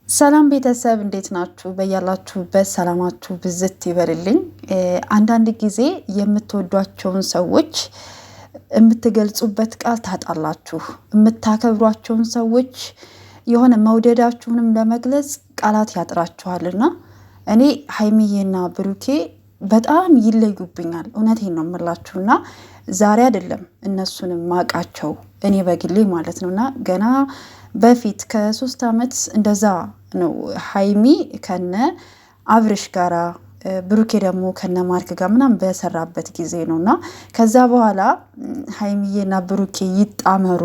ሰላም ቤተሰብ እንዴት ናችሁ? በያላችሁበት ሰላማችሁ ብዝት ይበልልኝ። አንዳንድ ጊዜ የምትወዷቸውን ሰዎች የምትገልጹበት ቃል ታጣላችሁ። የምታከብሯቸውን ሰዎች የሆነ መውደዳችሁንም ለመግለጽ ቃላት ያጥራችኋልና እኔ ሀይሚዬና ብሩኬ በጣም ይለዩብኛል። እውነቴን ነው የምላችሁና ዛሬ አይደለም እነሱንም ማቃቸው እኔ በግሌ ማለት ነውና ገና በፊት ከ3 ዓመት እንደዛ ነው ሀይሚ ከነ አብርሽ ጋራ ብሩኬ ደግሞ ከነ ማርክ ጋር ምናምን በሰራበት ጊዜ ነውና ከዛ በኋላ ሀይሚዬና ብሩኬ ይጣመሩ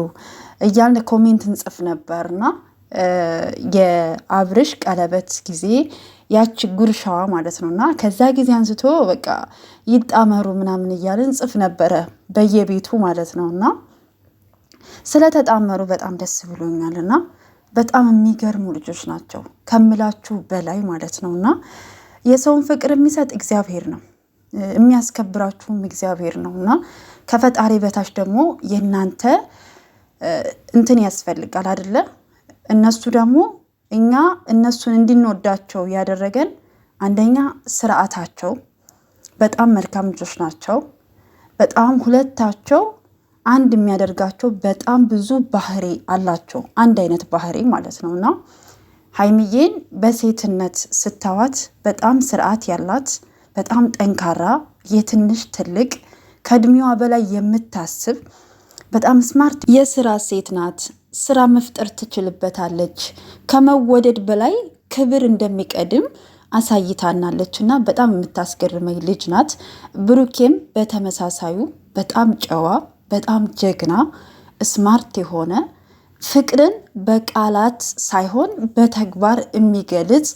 እያልን ኮሜንት እንጽፍ ነበርና የአብርሽ ቀለበት ጊዜ ያቺ ጉርሻዋ ማለት ነውና ከዛ ጊዜ አንስቶ በቃ ይጣመሩ ምናምን እያልን እንጽፍ ነበረ በየቤቱ ማለት ነውና ስለተጣመሩ በጣም ደስ ብሎኛልና በጣም የሚገርሙ ልጆች ናቸው ከምላችሁ በላይ ማለት ነውና የሰውን ፍቅር የሚሰጥ እግዚአብሔር ነው፣ የሚያስከብራችሁም እግዚአብሔር ነውና ከፈጣሪ በታች ደግሞ የናንተ እንትን ያስፈልጋል አይደለ? እነሱ ደግሞ እኛ እነሱን እንድንወዳቸው ያደረገን አንደኛ ስርዓታቸው በጣም መልካም ልጆች ናቸው። በጣም ሁለታቸው አንድ የሚያደርጋቸው በጣም ብዙ ባህሪ አላቸው፣ አንድ አይነት ባህሪ ማለት ነውና ሀይሚዬን በሴትነት ስታዋት በጣም ስርዓት ያላት በጣም ጠንካራ የትንሽ ትልቅ ከእድሜዋ በላይ የምታስብ በጣም ስማርት የስራ ሴት ናት። ስራ መፍጠር ትችልበታለች። ከመወደድ በላይ ክብር እንደሚቀድም አሳይታናለች እና በጣም የምታስገርመኝ ልጅ ናት። ብሩኬም በተመሳሳዩ በጣም ጨዋ በጣም ጀግና ስማርት የሆነ ፍቅርን በቃላት ሳይሆን በተግባር የሚገልጽ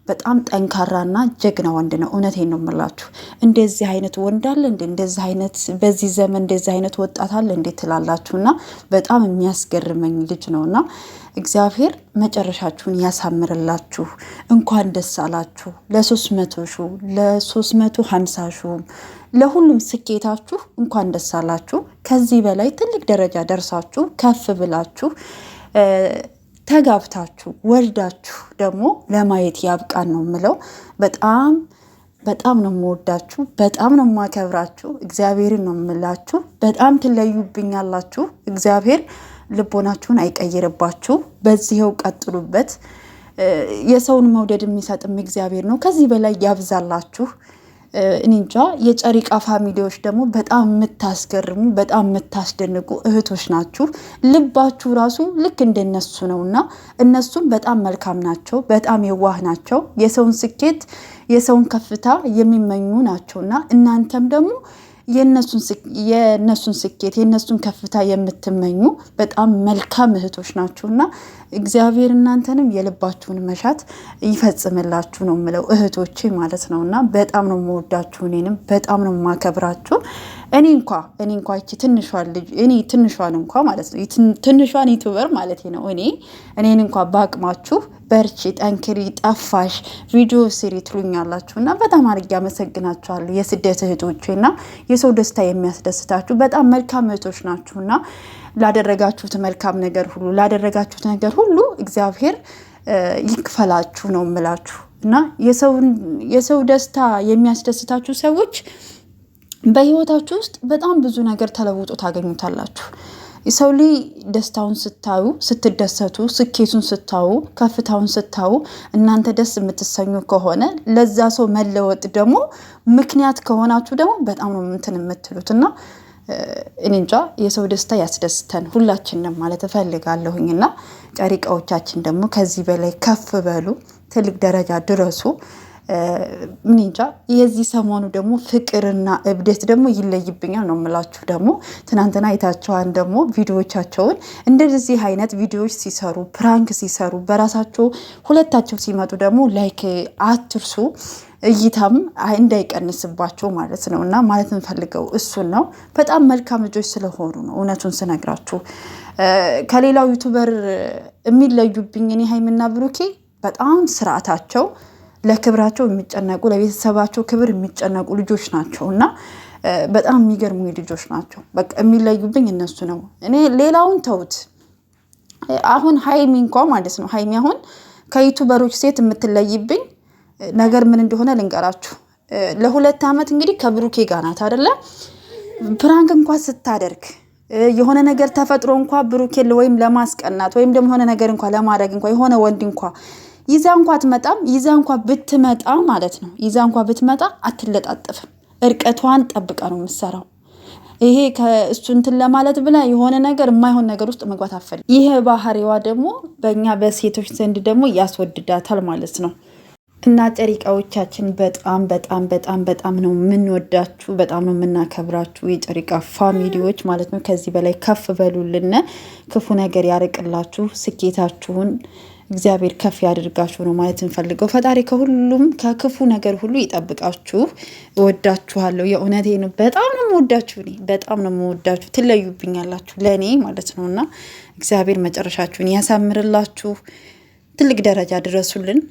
በጣም ጠንካራና ጀግና ወንድ ነው። እውነቴን ነው የምላችሁ። እንደዚህ አይነት ወንድ አለ እንዴ? እንደዚህ አይነት በዚህ ዘመን እንደዚህ አይነት ወጣት አለ እንዴ ትላላችሁና በጣም የሚያስገርመኝ ልጅ ነውና እግዚአብሔር መጨረሻችሁን ያሳምርላችሁ። እንኳን ደስ አላችሁ ለ300 ሺህ ለ350 ሺህ ለሁሉም ስኬታችሁ እንኳን ደስ አላችሁ። ከዚህ በላይ ትልቅ ደረጃ ደርሳችሁ ከፍ ብላችሁ ተጋብታችሁ ወልዳችሁ ደግሞ ለማየት ያብቃን ነው የምለው። በጣም ነው የምወዳችሁ፣ በጣም ነው የማከብራችሁ። እግዚአብሔርን ነው የምላችሁ። በጣም ትለዩብኛላችሁ። እግዚአብሔር ልቦናችሁን አይቀይርባችሁ። በዚህው ቀጥሉበት። የሰውን መውደድ የሚሰጥም እግዚአብሔር ነው። ከዚህ በላይ ያብዛላችሁ። እኔ እንጃ። የጨሪቃ ፋሚሊዎች ደግሞ በጣም የምታስገርሙ በጣም የምታስደንቁ እህቶች ናችሁ። ልባችሁ ራሱ ልክ እንደነሱ ነውና እነሱም በጣም መልካም ናቸው፣ በጣም የዋህ ናቸው። የሰውን ስኬት የሰውን ከፍታ የሚመኙ ናቸውና እናንተም ደግሞ የነሱን ስኬት የነሱን ከፍታ የምትመኙ በጣም መልካም እህቶች ናችሁና እግዚአብሔር እናንተንም የልባችሁን መሻት ይፈጽምላችሁ ነው የምለው እህቶቼ ማለት ነውና በጣም ነው የምወዳችሁ። እኔንም በጣም ነው የማከብራችሁ። እኔ እንኳ እቺ ትንሿን እንኳ ማለት ነው ትንሿን ዩቲዩበር ማለት ነው እኔን እንኳ ባቅማችሁ በርቺ፣ ጠንክሪ፣ ጠፋሽ ቪዲዮ ስሪ ትሉኛላችሁና በጣም አድርጌ አመሰግናችኋለሁ። የስደት እህቶቼና የሰው ደስታ የሚያስደስታችሁ በጣም መልካም እህቶች ናችሁና ላደረጋችሁት መልካም ነገር ሁሉ ላደረጋችሁት ነገር ሁሉ እግዚአብሔር ይክፈላችሁ ነው የምላችሁ። እና የሰው ደስታ የሚያስደስታችሁ ሰዎች በህይወታችሁ ውስጥ በጣም ብዙ ነገር ተለውጦ ታገኙታላችሁ። የሰው ልጅ ደስታውን ስታዩ ስትደሰቱ፣ ስኬቱን ስታዩ፣ ከፍታውን ስታዩ እናንተ ደስ የምትሰኙ ከሆነ ለዛ ሰው መለወጥ ደግሞ ምክንያት ከሆናችሁ ደግሞ በጣም ነው እንትን የምትሉትና እኔ እንጃ። የሰው ደስታ ያስደስተን ሁላችንም ማለት እፈልጋለሁኝና ጨሪቃዎቻችን ደግሞ ከዚህ በላይ ከፍ በሉ፣ ትልቅ ደረጃ ድረሱ። ምን እንጃ። የዚህ ሰሞኑ ደግሞ ፍቅርና እብደት ደግሞ ይለይብኛል ነው የምላችሁ። ደግሞ ትናንትና አይታችኋን ደግሞ ቪዲዮዎቻቸውን እንደዚህ አይነት ቪዲዮዎች ሲሰሩ ፕራንክ ሲሰሩ በራሳቸው ሁለታቸው ሲመጡ ደግሞ ላይክ አትርሱ፣ እይታም እንዳይቀንስባቸው ማለት ነው። እና ማለት እንፈልገው እሱን ነው። በጣም መልካም ልጆች ስለሆኑ ነው እውነቱን ስነግራችሁ። ከሌላው ዩቱበር የሚለዩብኝ እኔ ሀይሚና ብሩኬ በጣም ስርዓታቸው ለክብራቸው የሚጨነቁ ለቤተሰባቸው ክብር የሚጨነቁ ልጆች ናቸው እና በጣም የሚገርሙ ልጆች ናቸው። በቃ የሚለዩብኝ እነሱ ነው። እኔ ሌላውን ተውት። አሁን ሀይሚ እንኳን ማለት ነው ሀይሚ አሁን ከዩቱበሮች ሴት የምትለይብኝ ነገር ምን እንደሆነ ልንገራችሁ። ለ2 ዓመት እንግዲህ ከብሩኬ ጋር ናት አይደለ? ፕራንክ እንኳን ስታደርግ የሆነ ነገር ተፈጥሮ እንኳን ብሩኬን ወይም ለማስቀናት ወይም ደግሞ የሆነ ነገር እንኳን ለማድረግ እንኳን የሆነ ወንድ እንኳን ይዛ እንኳን አትመጣም። ይዛ እንኳን ብትመጣ ማለት ነው ይዛ እንኳን ብትመጣ አትለጣጠፍም። እርቀቷን ጠብቃ ነው የምትሰራው። ይሄ ከእሱ እንትን ለማለት ብላ የሆነ ነገር የማይሆን ነገር ውስጥ መግባት አትፈልግም። ይሄ ባህሪዋ ደግሞ በእኛ በሴቶች ዘንድ ደግሞ ያስወድዳታል ማለት ነው። እና ጨሪቃዎቻችን በጣም በጣም በጣም በጣም ነው የምንወዳችሁ፣ በጣም ነው የምናከብራችሁ የጨሪቃ ፋሚሊዎች ማለት ነው። ከዚህ በላይ ከፍ በሉልን፣ ክፉ ነገር ያርቅላችሁ፣ ስኬታችሁን እግዚአብሔር ከፍ ያድርጋችሁ ነው ማለት እንፈልገው። ፈጣሪ ከሁሉም ከክፉ ነገር ሁሉ ይጠብቃችሁ። እወዳችኋለሁ፣ የእውነቴ ነው። በጣም ነው የምወዳችሁ፣ እኔ በጣም ነው የምወዳችሁ። ትለዩብኛላችሁ ለእኔ ማለት ነው። እና እግዚአብሔር መጨረሻችሁን ያሳምርላችሁ፣ ትልቅ ደረጃ ድረሱልን።